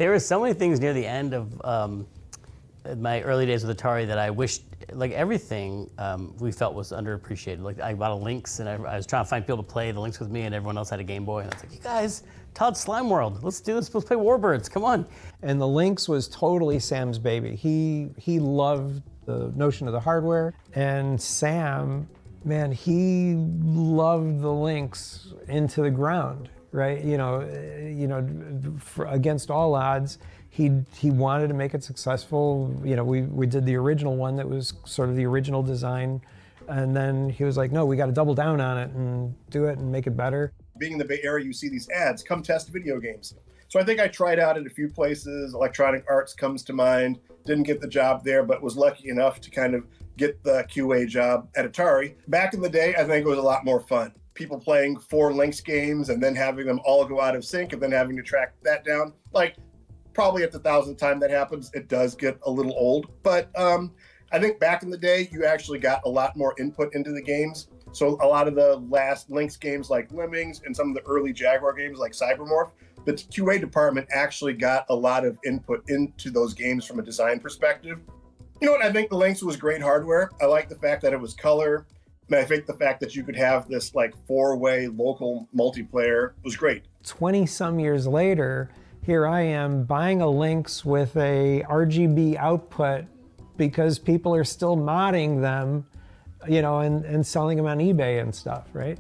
There were so many things near the end of my early days with Atari that I wished, like everything we felt was underappreciated. Like I bought a Lynx and I was trying to find people to play the Lynx with me and everyone else had a Game Boy. And I was like, you guys, Todd Slime World, let's do this, let's play Warbirds, come on. And the Lynx was totally Sam's baby. He loved the notion of the hardware. And Sam, man, he loved the Lynx into the ground, right? Against all odds, he wanted to make it successful. We did the original one that was sort of the original design. And then he was like, no, we got to double down on it and do it and make it better. Being in the Bay Area, you see these ads, come test video games. So I think I tried out at a few places. Electronic Arts comes to mind. Didn't get the job there, but was lucky enough to kind of get the QA job at Atari. Back in the day, I think it was a lot more fun. People playing 4 Lynx games and then having them all go out of sync and then having to track that down. Like, probably at the 1,000th time that happens, it does get a little old. But I think back in the day, you actually got a lot more input into the games. So a lot of the last Lynx games like Lemmings and some of the early Jaguar games like Cybermorph, the QA department actually got a lot of input into those games from a design perspective. You know what? I think the Lynx was great hardware. I like the fact that it was color. And I think the fact that you could have this like 4-way local multiplayer was great. 20 some years later, here I am buying a Lynx with a RGB output because people are still modding them, and selling them on eBay and stuff, right?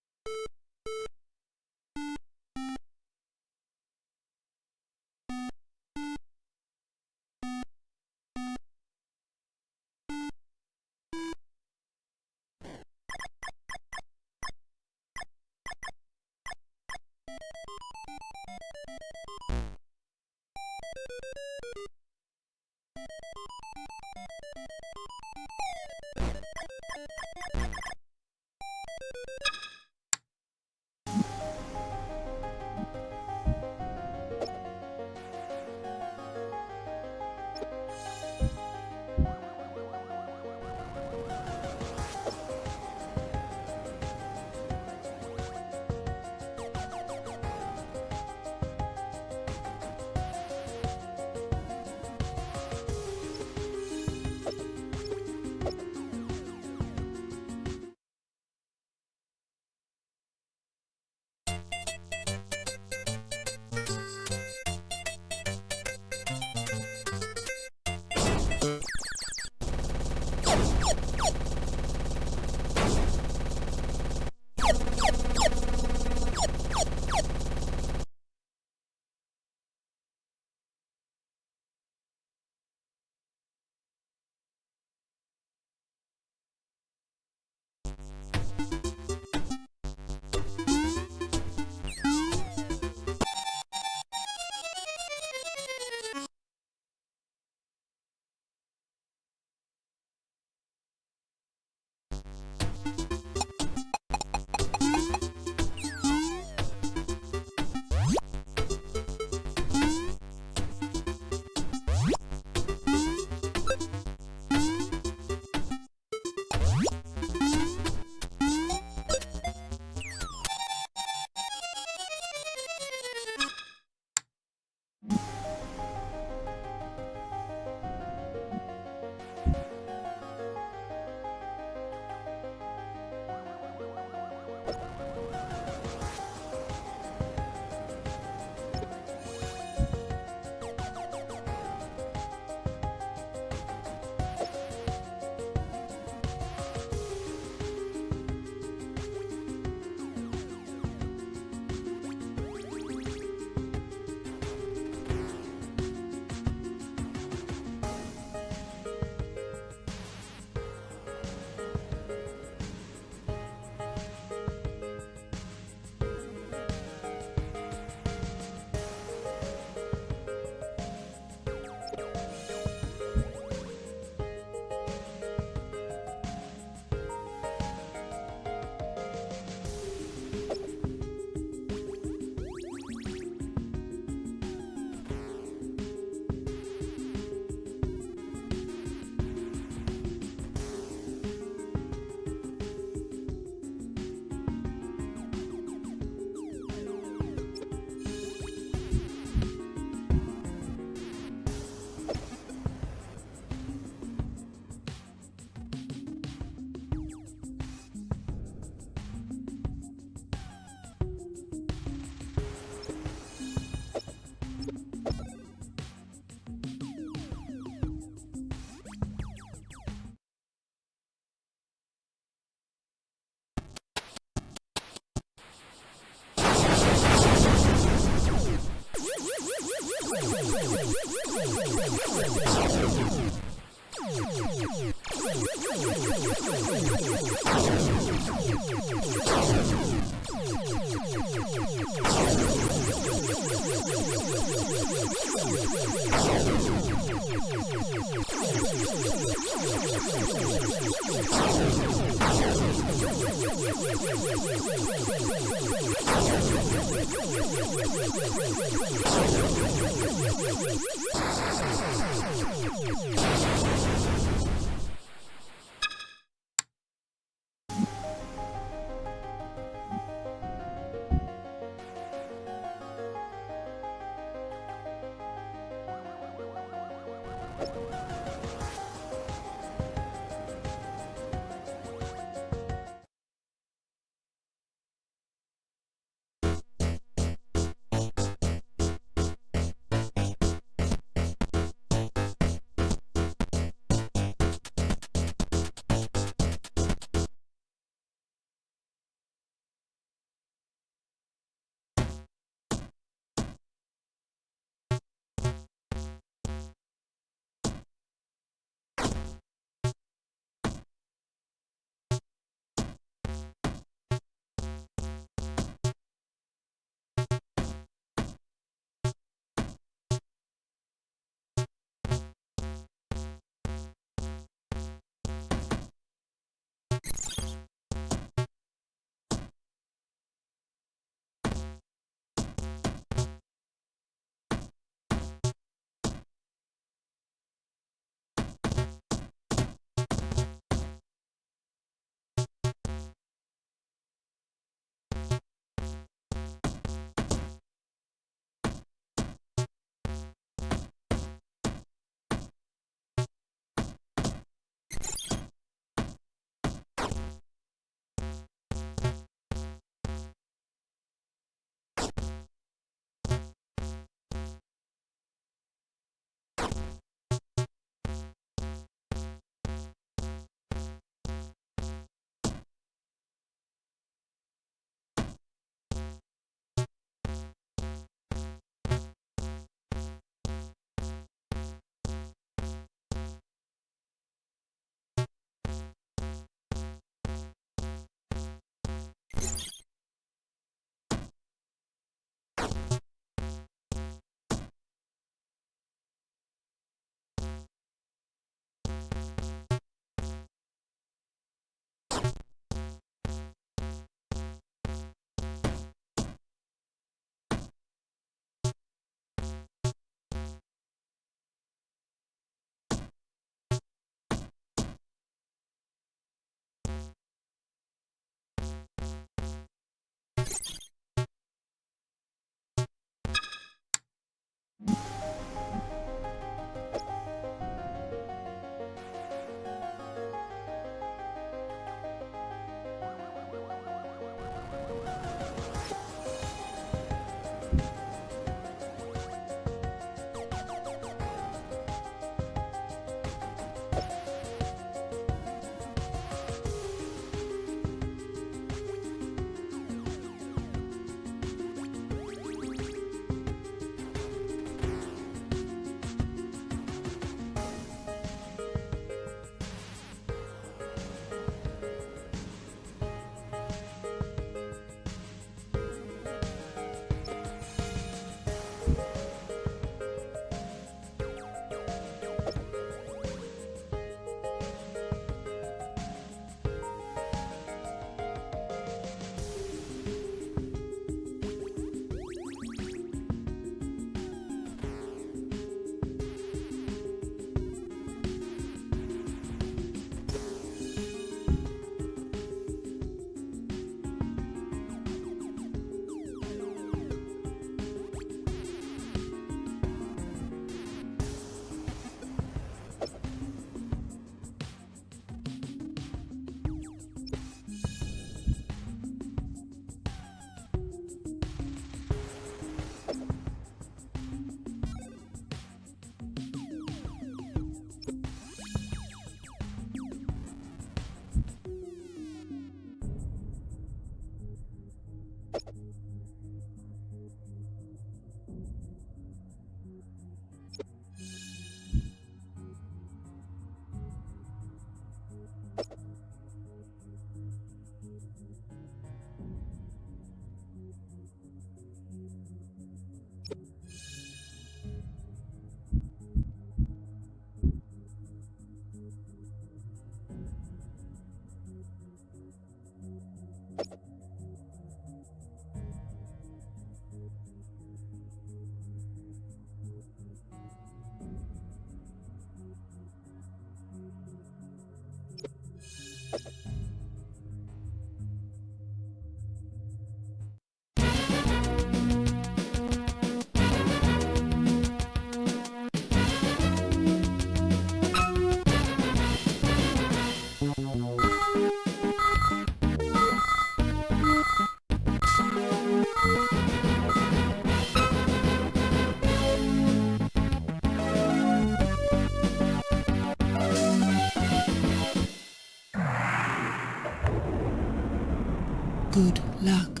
Good luck.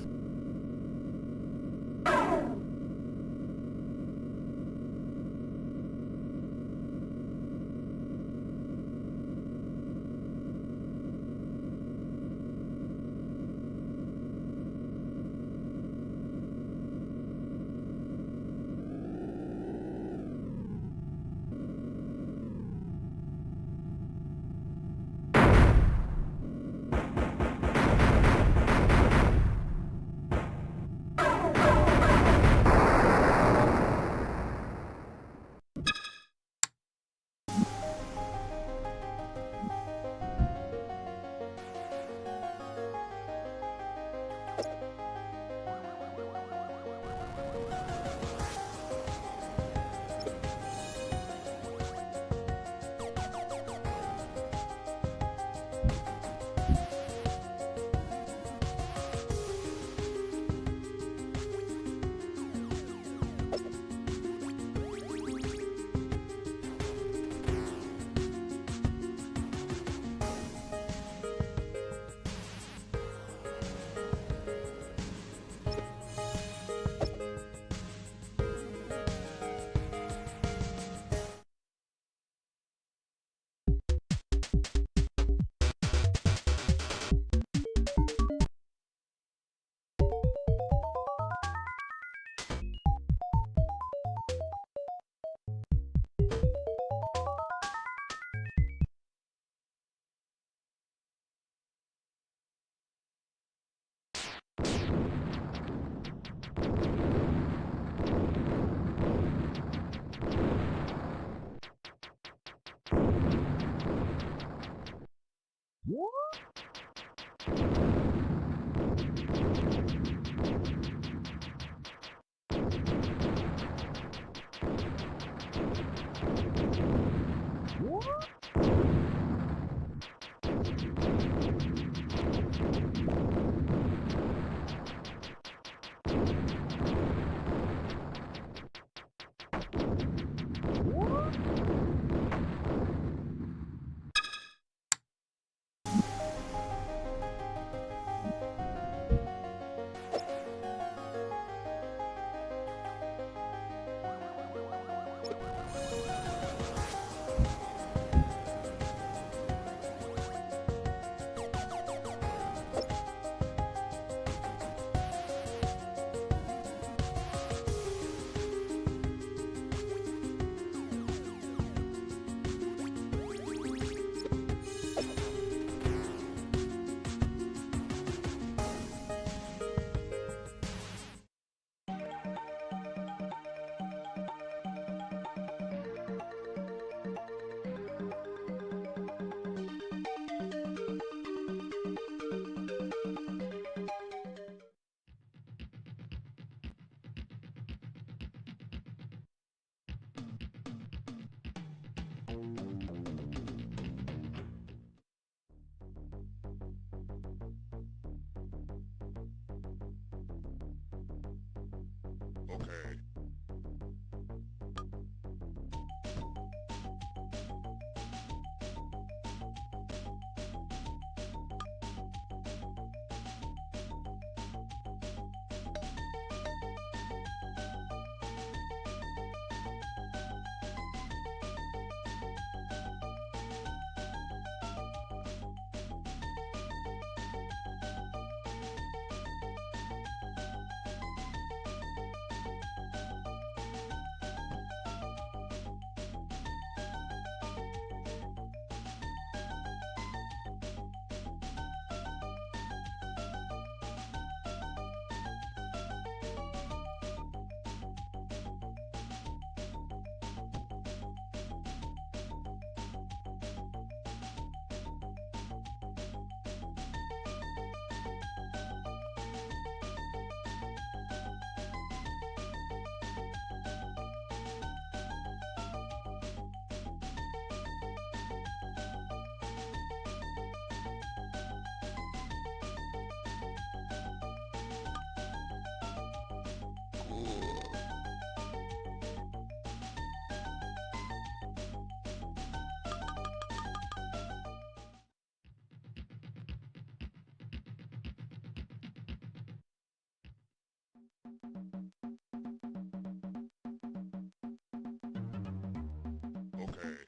Cool.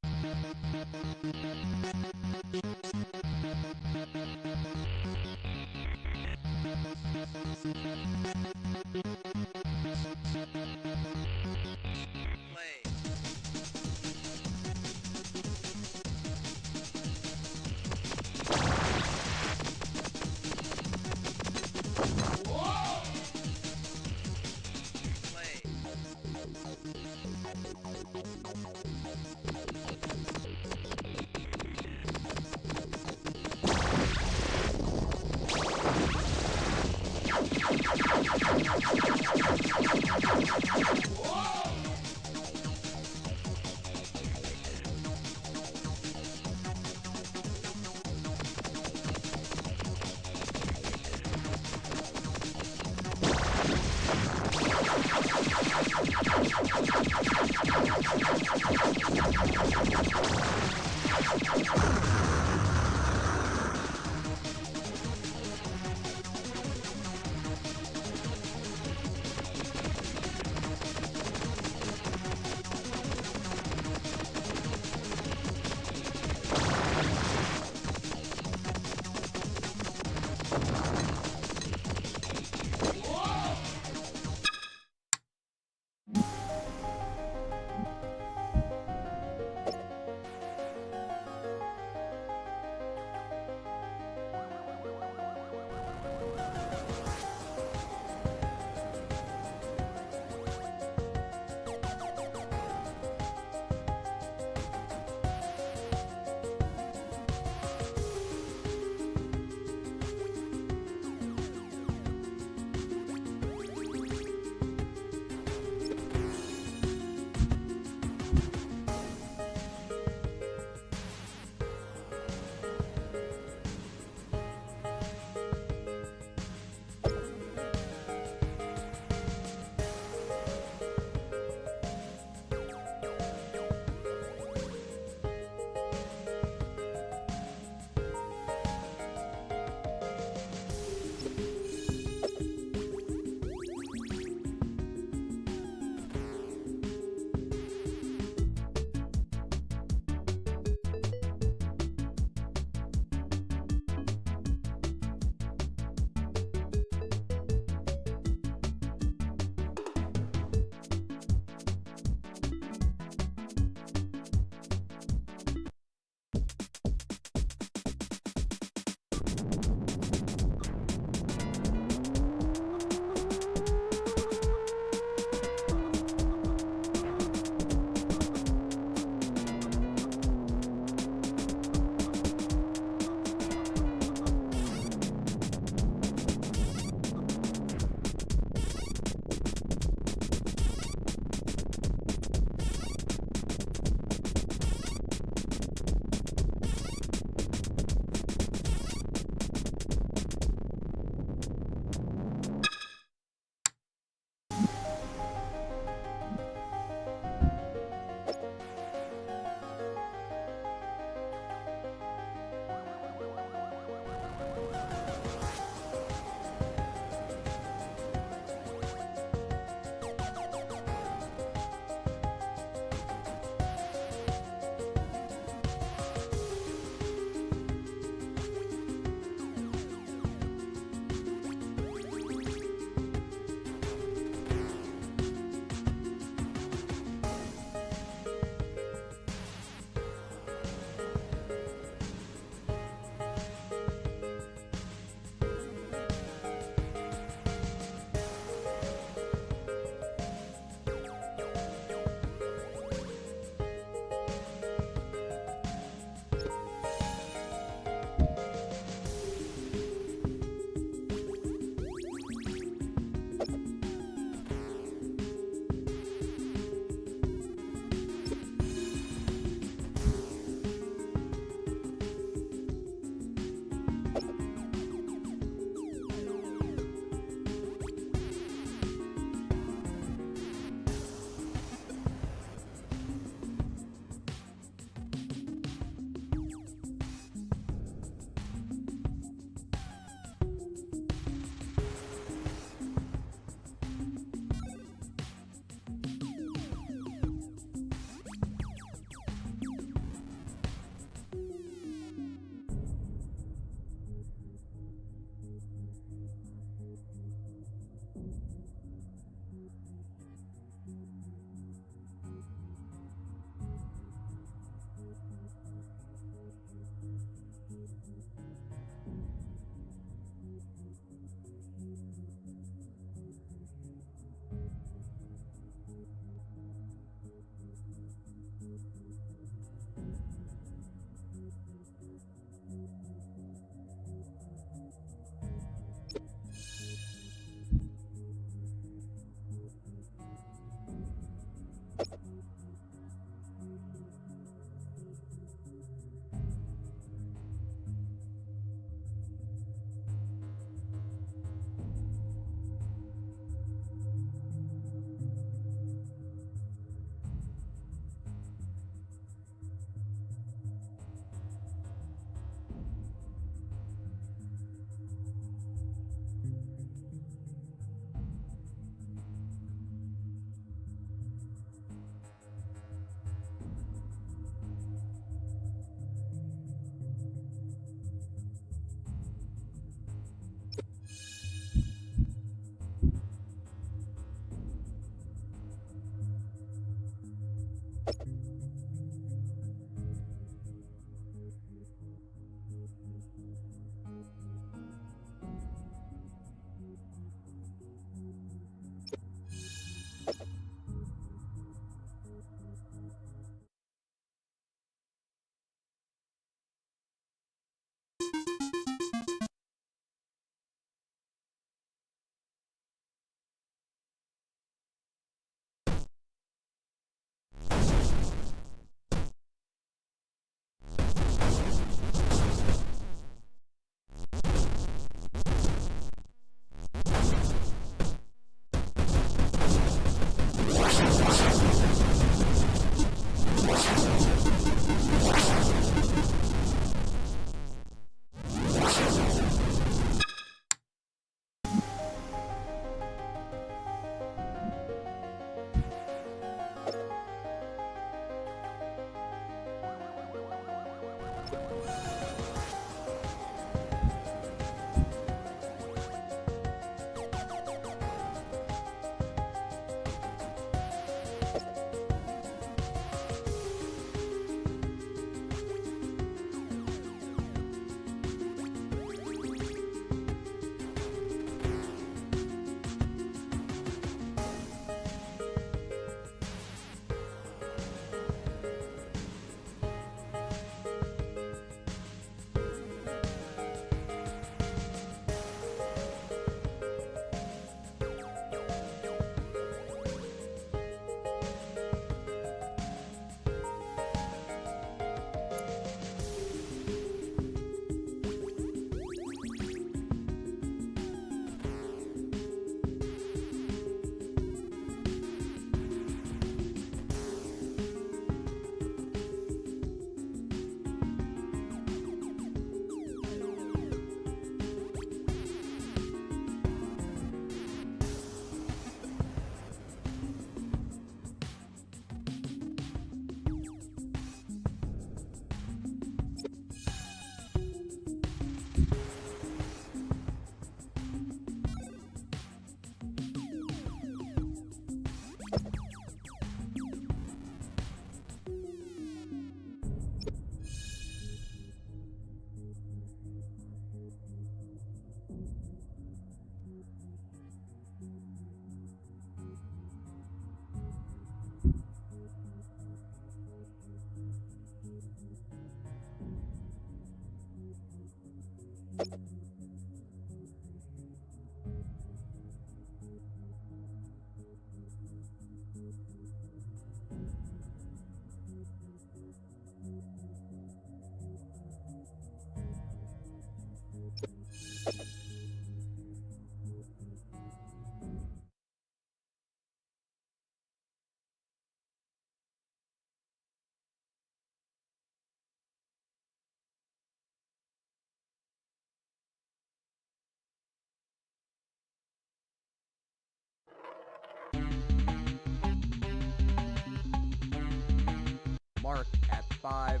mark at 5,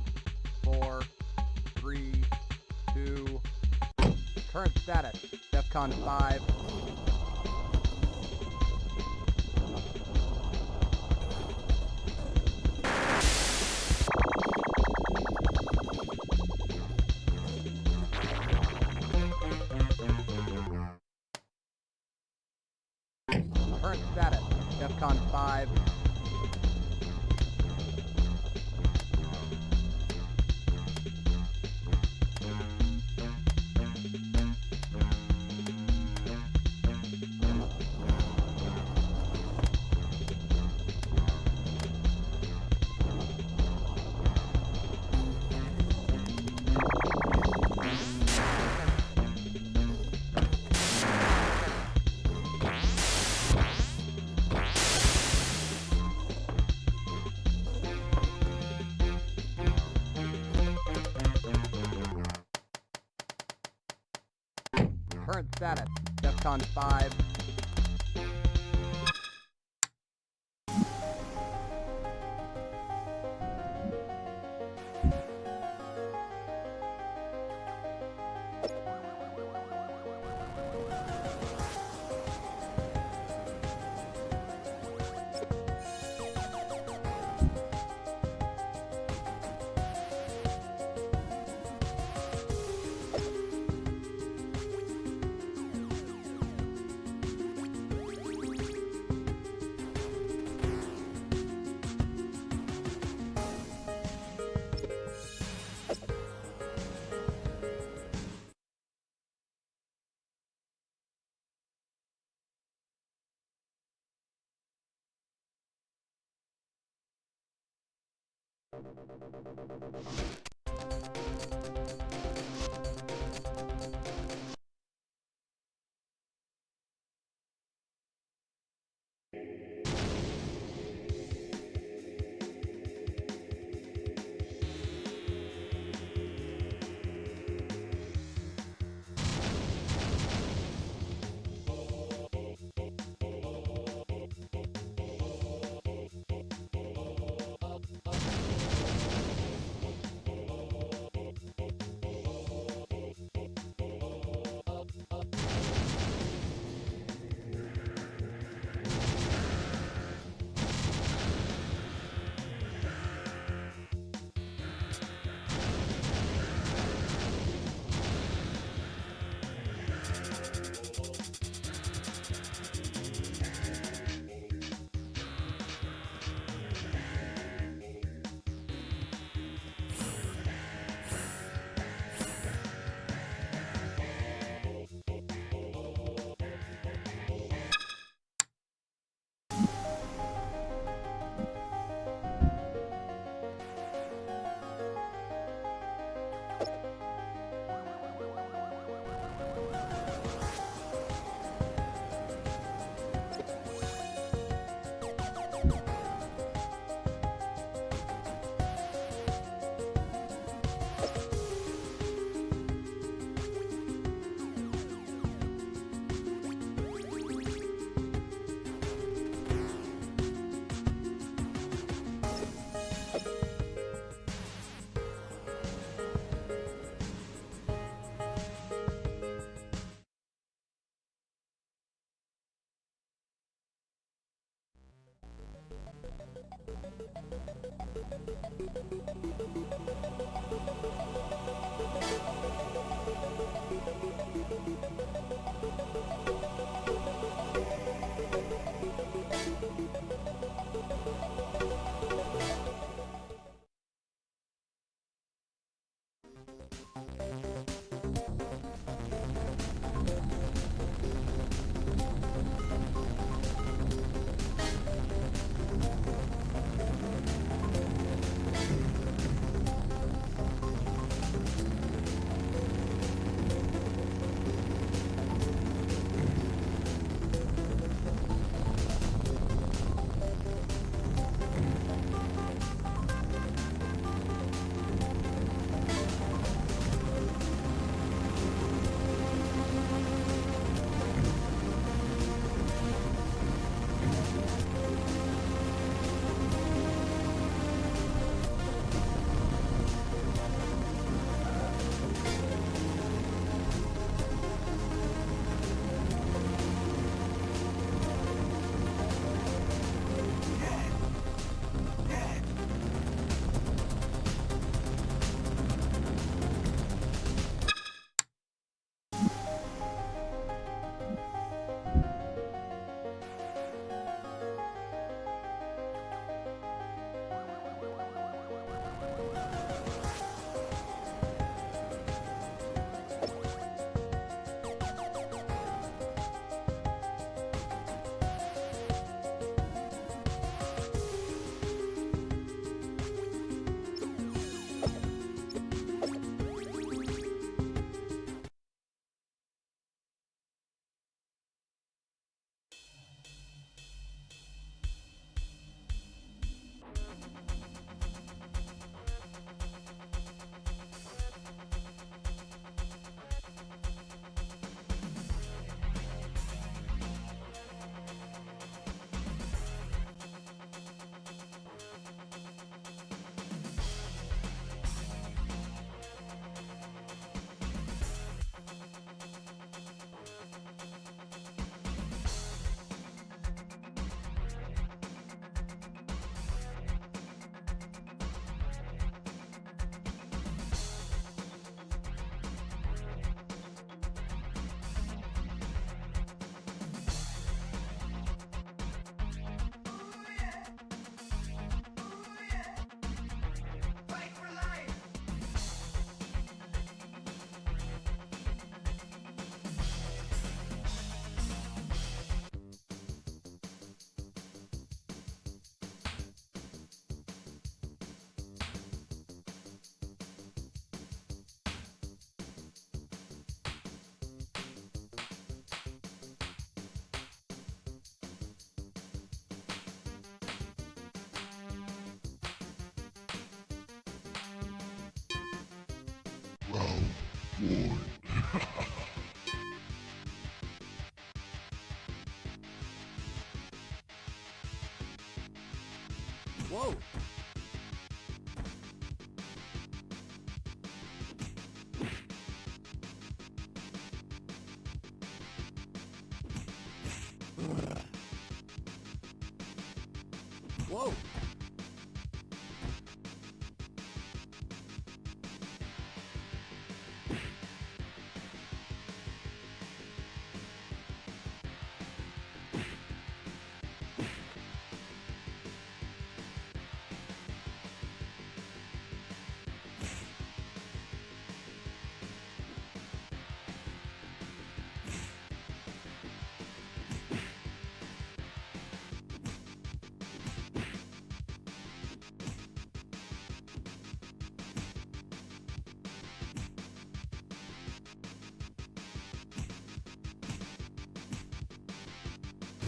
4, 3, 2. Current status, DEFCON 5. Current status, DEFCON 5. Current status, DEFCON 5. Whoa! Whoa!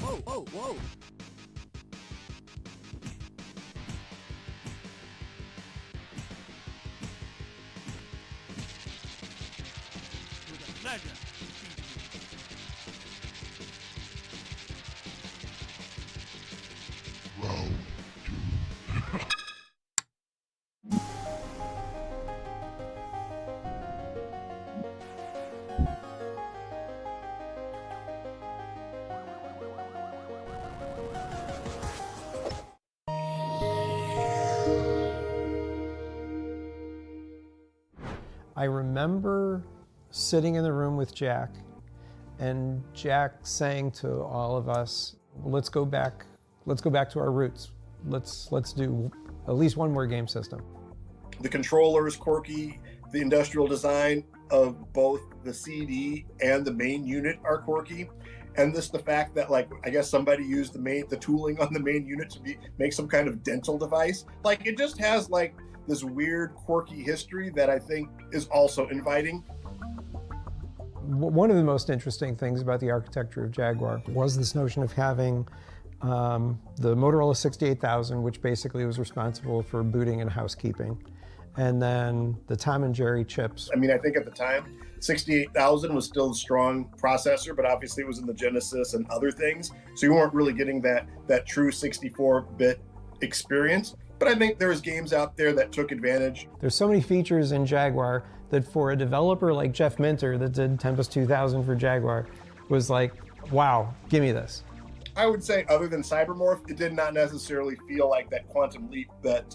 Whoa, whoa, whoa! With a pleasure. I remember sitting in the room with Jack, and Jack saying to all of us, let's go back to our roots. Let's do at least one more game system. The controller is quirky. The industrial design of both the CD and the main unit are quirky. And the fact that, like, I guess somebody used the tooling on the main unit to make some kind of dental device. Like, it just has like this weird, quirky history that I think is also inviting. One of the most interesting things about the architecture of Jaguar was this notion of having the Motorola 68000, which basically was responsible for booting and housekeeping, and then the Tom and Jerry chips. I mean, I think at the time, 68000 was still a strong processor, but obviously it was in the Genesis and other things. So you weren't really getting that true 64-bit experience. But I think there's games out there that took advantage. There's so many features in Jaguar that for a developer like Jeff Minter that did Tempest 2000 for Jaguar was like, wow, give me this. I would say other than Cybermorph, it did not necessarily feel like that quantum leap that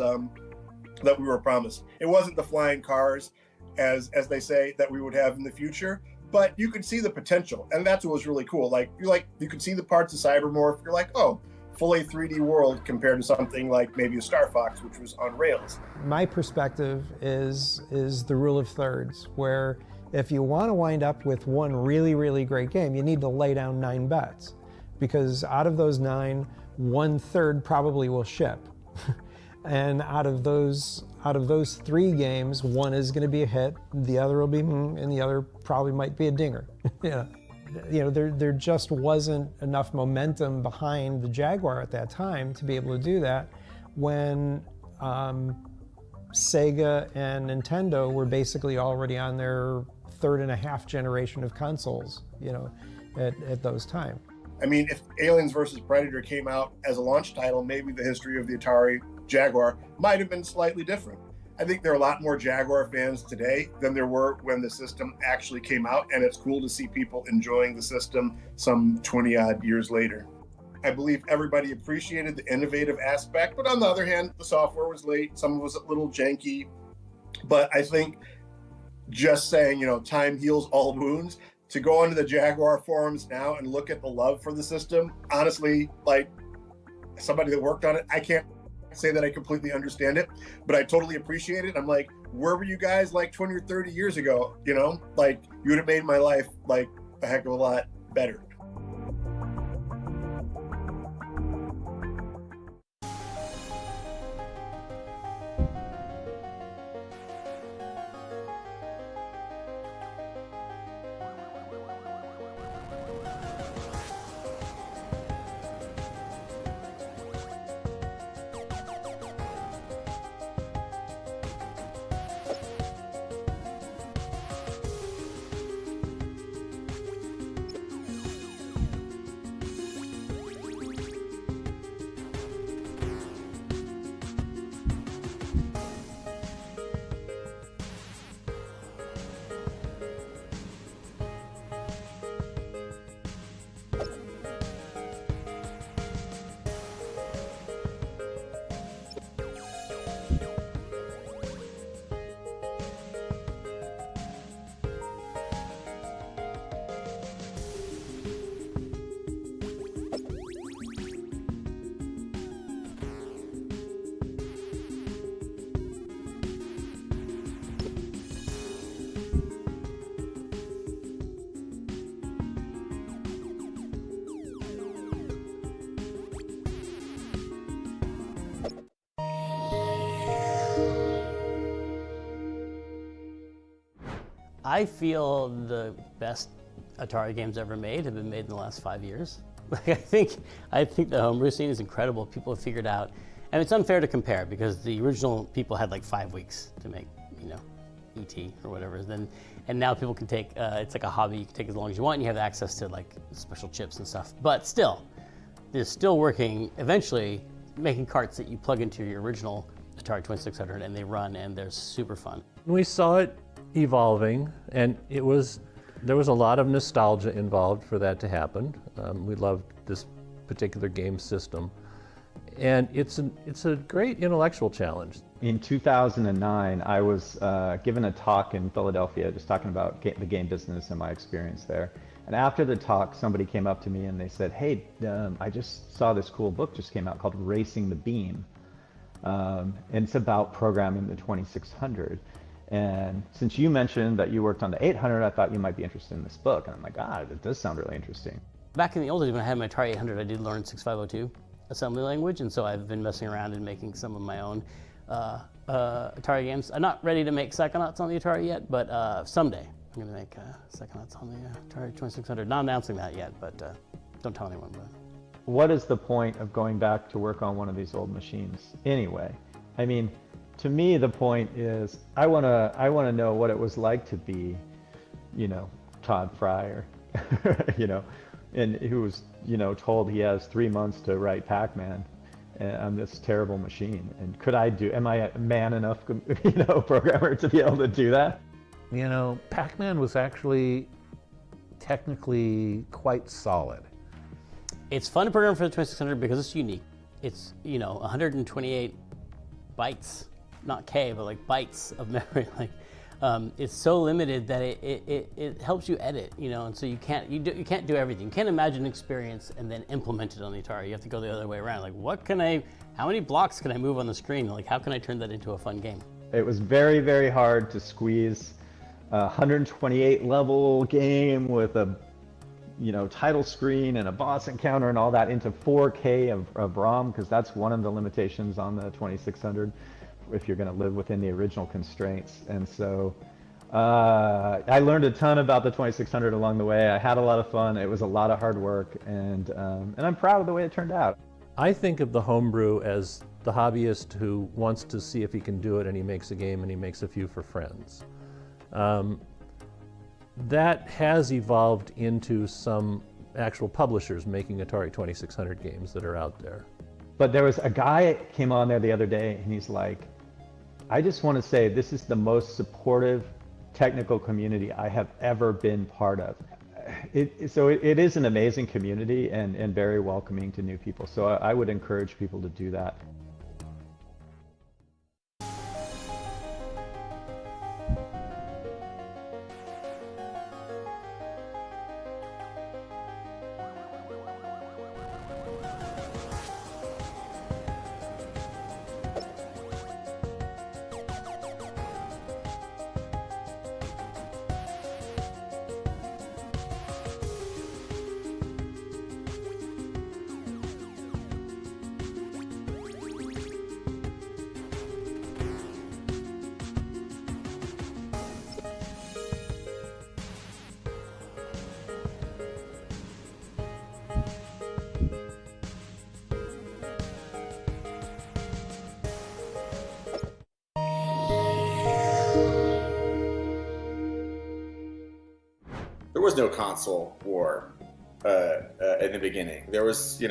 we were promised. It wasn't the flying cars, as they say, that we would have in the future, but you could see the potential, and that's what was really cool. You could see the parts of Cybermorph. You're like, oh, fully 3D world compared to something like maybe a Star Fox, which was on rails. My perspective is the rule of thirds, where if you want to wind up with one really, really great game, you need to lay down 9 bets, because out of those 9, 1/3 probably will ship. And out of those 3 games, one is going to be a hit, the other will be, and the other probably might be a dinger. Yeah. You know, there just wasn't enough momentum behind the Jaguar at that time to be able to do that when Sega and Nintendo were basically already on their 3.5 generation of consoles, you know, at those times. I mean, if Aliens vs. Predator came out as a launch title, maybe the history of the Atari Jaguar might have been slightly different. I think there are a lot more Jaguar fans today than there were when the system actually came out, and it's cool to see people enjoying the system some 20-odd years later. I believe everybody appreciated the innovative aspect, but on the other hand, the software was late, some of it was a little janky, but I think just saying, you know, time heals all wounds, to go onto the Jaguar forums now and look at the love for the system, honestly, like somebody that worked on it, I can't say that I completely understand it, but I totally appreciate it. I'm like, where were you guys like 20 or 30 years ago? You know, like you would have made my life like a heck of a lot better. I feel the best Atari games ever made have been made in the last 5 years. Like I think the homebrew scene is incredible. People have figured out, and it's unfair to compare because the original people had like 5 weeks to make, ET or whatever. And now people can take, it's like a hobby. You can take as long as you want. And you have access to like special chips and stuff. But still, they're still working. Eventually, making carts that you plug into your original Atari 2600 and they run, and they're super fun. We saw it evolving, and there was a lot of nostalgia involved for that to happen. We loved this particular game system, and it's a great intellectual challenge. In 2009, I was given a talk in Philadelphia just talking about the game business and my experience there. And after the talk, somebody came up to me and they said, hey, I just saw this cool book just came out called Racing the Beam. And it's about programming the 2600. And since you mentioned that you worked on the 800, I thought you might be interested in this book. And I'm like, it does sound really interesting. Back in the old days when I had my Atari 800, I did learn 6502 assembly language, and so I've been messing around and making some of my own Atari games. I'm not ready to make Psychonauts on the Atari yet, but someday I'm going to make Psychonauts on the Atari 2600. Not announcing that yet, but don't tell anyone. But what is the point of going back to work on one of these old machines anyway? I mean, to me, the point is I want to know what it was like to be, Todd Fryer, and who was, told he has 3 months to write Pac-Man on this terrible machine. And am I a man enough, programmer to be able to do that? Pac-Man was actually technically quite solid. it's fun to program for the 2600 because it's unique. It's 128 bytes, not K, but like bytes of memory. It's so limited that it helps you edit, and so you can't do everything. You can't imagine an experience and then implement it on the Atari. You have to go the other way around. How many blocks can I move on the screen? How can I turn that into a fun game? It was very, very hard to squeeze a 128 level game with a title screen and a boss encounter and all that into 4K of ROM, because that's one of the limitations on the 2600 if you're going to live within the original constraints. And so I learned a ton about the 2600 along the way. I had a lot of fun. It was a lot of hard work, and I'm proud of the way it turned out. I think of the homebrew as the hobbyist who wants to see if he can do it, and he makes a game and he makes a few for friends. That has evolved into some actual publishers making Atari 2600 games that are out there. But there was a guy came on there the other day, and he's like, I just want to say this is the most supportive technical community I have ever been part of. So it is an amazing community and very welcoming to new people. So I would encourage people to do that. There was no console war in the beginning. There was, in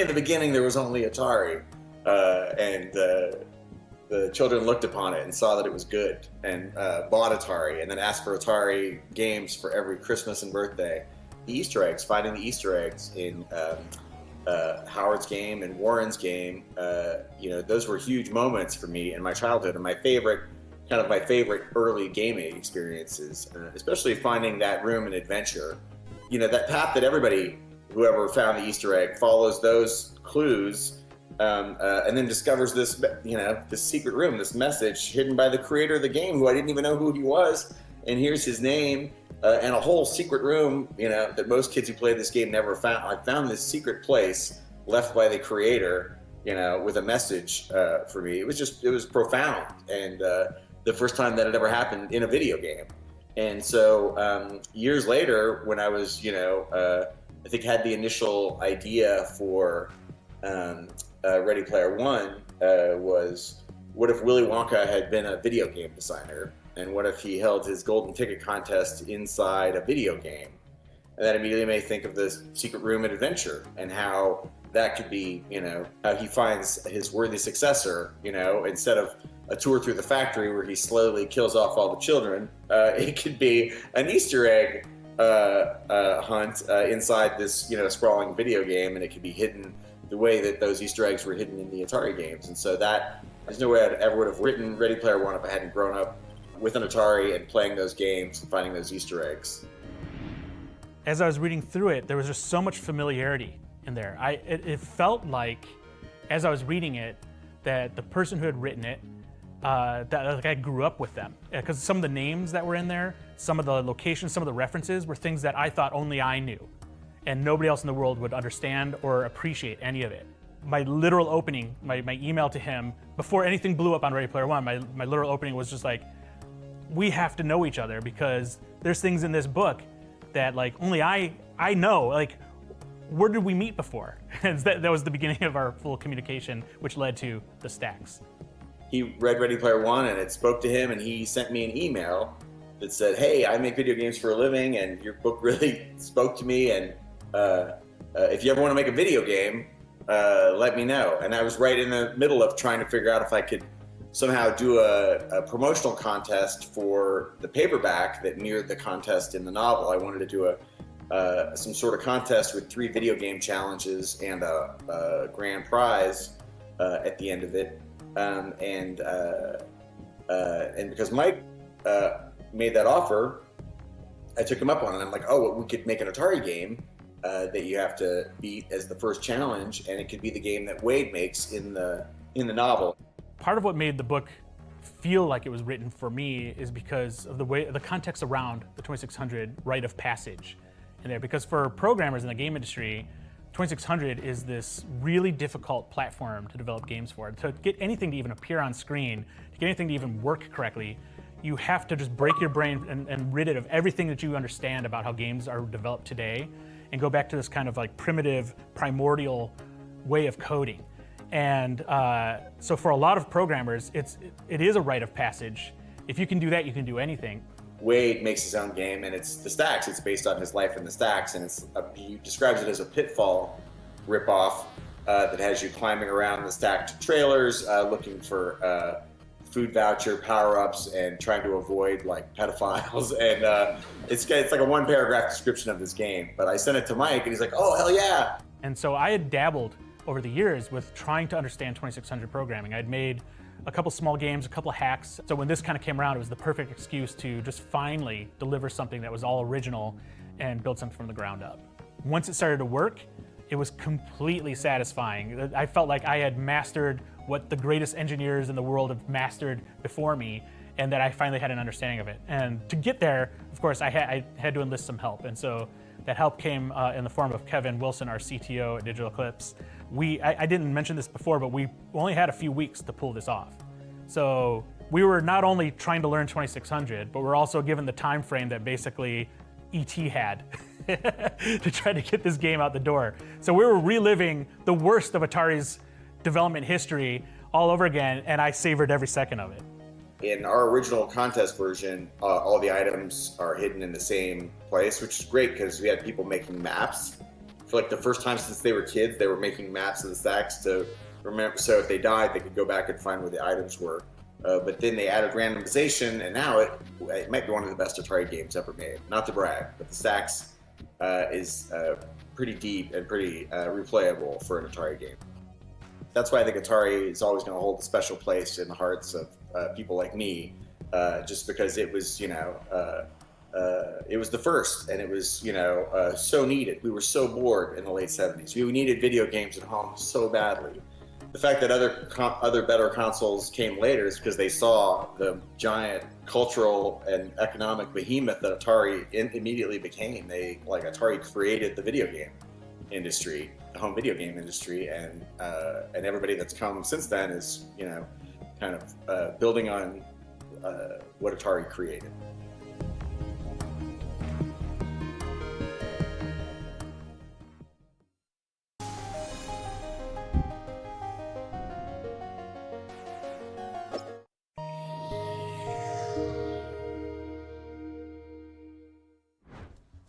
the beginning there was only Atari, and the children looked upon it and saw that it was good and bought Atari, and then asked for Atari games for every Christmas and birthday. The Easter eggs, finding the Easter eggs in Howard's game and Warren's game, those were huge moments for me in my childhood, and my favorite early gaming experiences, especially finding that room in Adventure. That path that everybody, whoever found the Easter egg, follows those clues, and then discovers this, this secret room, this message hidden by the creator of the game, who I didn't even know who he was. And here's his name, and a whole secret room, that most kids who play this game never found. I found this secret place left by the creator, with a message for me. It was profound. And the first time that it ever happened in a video game. And so years later, when I was, I think had the initial idea for Ready Player One, was what if Willy Wonka had been a video game designer? And what if he held his golden ticket contest inside a video game? And that immediately made me think of the Secret Room and Adventure and how that could be, how he finds his worthy successor, instead of a tour through the factory where he slowly kills off all the children. It could be an Easter egg hunt inside this, sprawling video game, and it could be hidden the way that those Easter eggs were hidden in the Atari games. And so there's no way I ever would have written Ready Player One if I hadn't grown up with an Atari and playing those games and finding those Easter eggs. As I was reading through it, there was just so much familiarity in there. It felt like, as I was reading it, that the person who had written it, that like I grew up with them. Because some of the names that were in there, some of the locations, some of the references were things that I thought only I knew. And nobody else in the world would understand or appreciate any of it. My literal opening, my email to him, before anything blew up on Ready Player One, my literal opening was just like, we have to know each other because there's things in this book that like only I know. Like, where did we meet before? That was the beginning of our full communication, which led to the stacks. He read Ready Player One and it spoke to him, and he sent me an email that said, hey, I make video games for a living and your book really spoke to me, and if you ever want to make a video game, let me know. And I was right in the middle of trying to figure out if I could somehow do a promotional contest for the paperback that mirrored the contest in the novel. I wanted to do some sort of contest with 3 video game challenges and a grand prize at the end of it. And because Mike made that offer, I took him up on it. I'm like, oh, well, we could make an Atari game that you have to beat as the first challenge, and it could be the game that Wade makes in the novel. Part of what made the book feel like it was written for me is because of the context around the 2600 rite of passage in there. Because for programmers in the game industry, 2600 is this really difficult platform to develop games for. To get anything to even appear on screen, to get anything to even work correctly, you have to just break your brain and rid it of everything that you understand about how games are developed today and go back to this kind of like primitive, primordial way of coding. And so for a lot of programmers, it is a rite of passage. If you can do that, you can do anything. Wade makes his own game, and it's the Stacks. It's based on his life in the Stacks, and he describes it as a Pitfall ripoff that has you climbing around the stacked trailers, looking for food voucher power-ups and trying to avoid like pedophiles. And it's like a 1-paragraph description of this game. But I sent it to Mike, and he's like, "Oh, hell yeah!" And so I had dabbled over the years with trying to understand 2600 programming. I'd made a couple small games, a couple hacks. So when this kind of came around, it was the perfect excuse to just finally deliver something that was all original and build something from the ground up. Once it started to work, it was completely satisfying. I felt like I had mastered what the greatest engineers in the world have mastered before me, and that I finally had an understanding of it. And to get there, of course, I had to enlist some help. And so that help came in the form of Kevin Wilson, our CTO at Digital Eclipse. I didn't mention this before, but we only had a few weeks to pull this off. So we were not only trying to learn 2600, but we're also given the time frame that basically ET had to try to get this game out the door. So we were reliving the worst of Atari's development history all over again, and I savored every second of it. In our original contest version, all the items are hidden in the same place, which is great because we had people making maps. For like the first time since they were kids, they were making maps of the stacks to remember. So if they died, they could go back and find where the items were. But then they added randomization, and now it might be one of the best Atari games ever made. Not to brag, but the stacks is pretty deep and pretty replayable for an Atari game. That's why I think Atari is always going to hold a special place in the hearts of people like me, just because it was, it was the first, and it was, so needed. We were so bored in the late 70s. We needed video games at home so badly. The fact that other better consoles came later is because they saw the giant cultural and economic behemoth that Atari immediately became. Atari created the video game industry, the home video game industry, and everybody that's come since then is, kind of building on what Atari created.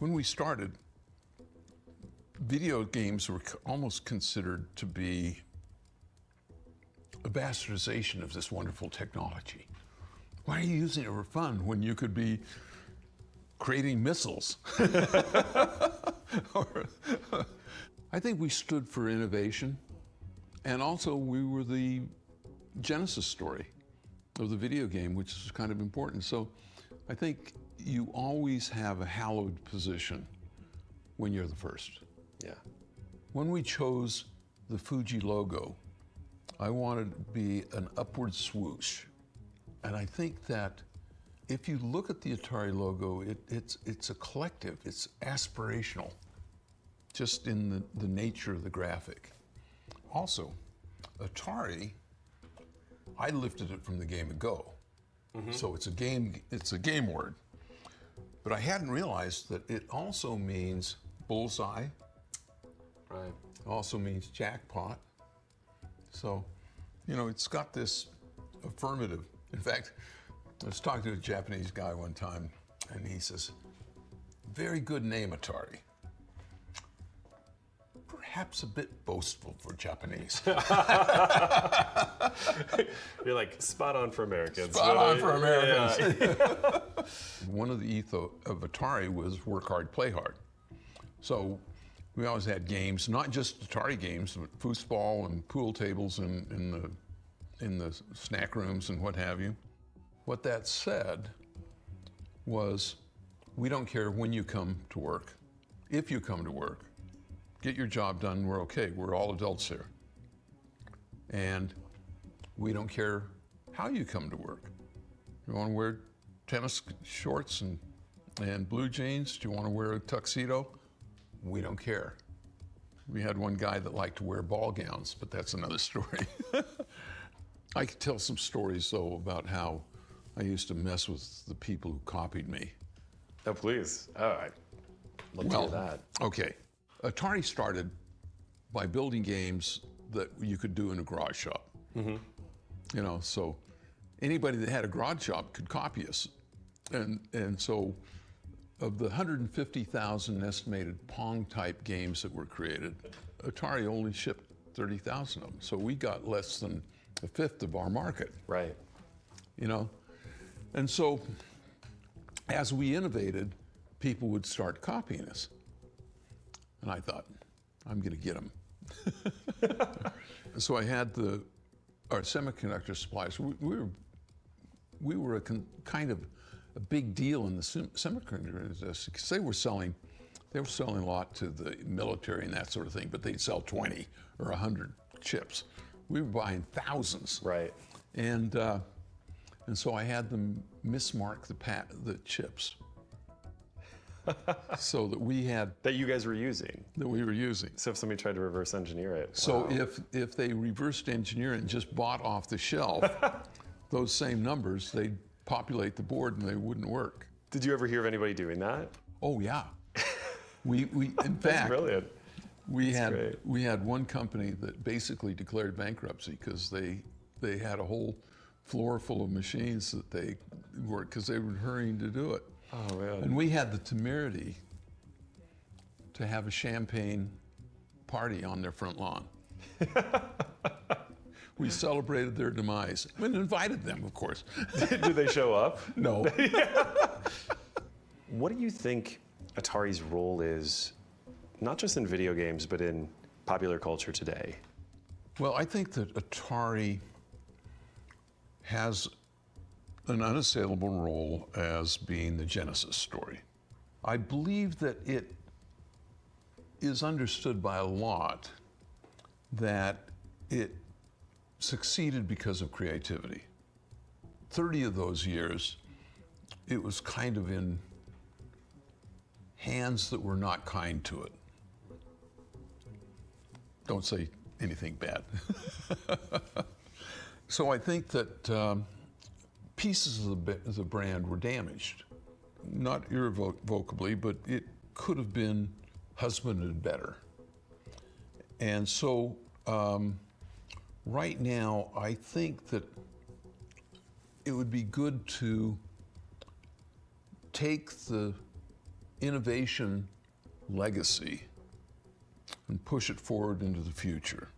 when we started, video games were almost considered to be a bastardization of this wonderful technology. Why are you using it for fun when you could be creating missiles? I think we stood for innovation, and also we were the genesis story of the video game, which is kind of important. So I think you always have a hallowed position when you're the first. Yeah. When we chose the Fuji logo, I wanted it to be an upward swoosh. And I think that if you look at the Atari logo, it's a collective, it's aspirational, just in the nature of the graphic. Also, Atari, I lifted it from the game of Go. So it's a game word. But I hadn't realized that it also means bullseye. Right. It also means jackpot. So, you know, it's got this affirmative. In fact, I was talking to a Japanese guy one time, and he says, very good name, Atari. Perhaps a bit boastful for Japanese. You're like, spot on for Americans. Spot on for Americans. Yeah. One of the ethos of Atari was work hard, play hard. So we always had games, not just Atari games, but foosball and pool tables in the snack rooms and what have you. What that said was, we don't care when you come to work. If you come to work, get your job done, we're okay. We're all adults here. And we don't care how you come to work. You want to wear tennis shorts and blue jeans? Do you want to wear a tuxedo? We don't care. We had one guy that liked to wear ball gowns, but that's another story. I could tell some stories, though, about how I used to mess with the people who copied me. Oh, please. All right. Let's hear that. Okay. Atari started by building games that you could do in a garage shop. You know, so anybody that had a garage shop could copy us. And so of the 150,000 estimated Pong-type games that were created, Atari only shipped 30,000 of them. So we got less than a fifth of our market. Right. You know? And so as we innovated, people would start copying us. And I thought, I'm going to get them. So I had our semiconductor suppliers. We were kind of a big deal in the semiconductor industry because they were selling a lot to the military and that sort of thing, but they'd sell 20 or 100 chips. We were buying thousands. Right. And so I had them mismark the chips. So that we had... That you guys were using. That we were using. So if somebody tried to reverse engineer it. So wow. if they reversed engineer it and just bought off the shelf those same numbers, they'd populate the board and they wouldn't work. Did you ever hear of anybody doing that? Oh yeah. We in fact, brilliant. We had one company that basically declared bankruptcy because they had a whole floor full of machines that they worked because they were hurrying to do it. Oh man. And we had the temerity to have a champagne party on their front lawn. We celebrated their demise and invited them, of course. Did they show up? No. What do you think Atari's role is, not just in video games, but in popular culture today? Well, I think that Atari has an unassailable role as being the Genesis story. I believe that it is understood by a lot that it succeeded because of creativity. 30 of those years, it was kind of in hands that were not kind to it. Don't say anything bad. So I think that pieces of the brand were damaged. Not irrevocably, but it could have been husbanded better. And so right now, I think that it would be good to take the innovation legacy and push it forward into the future.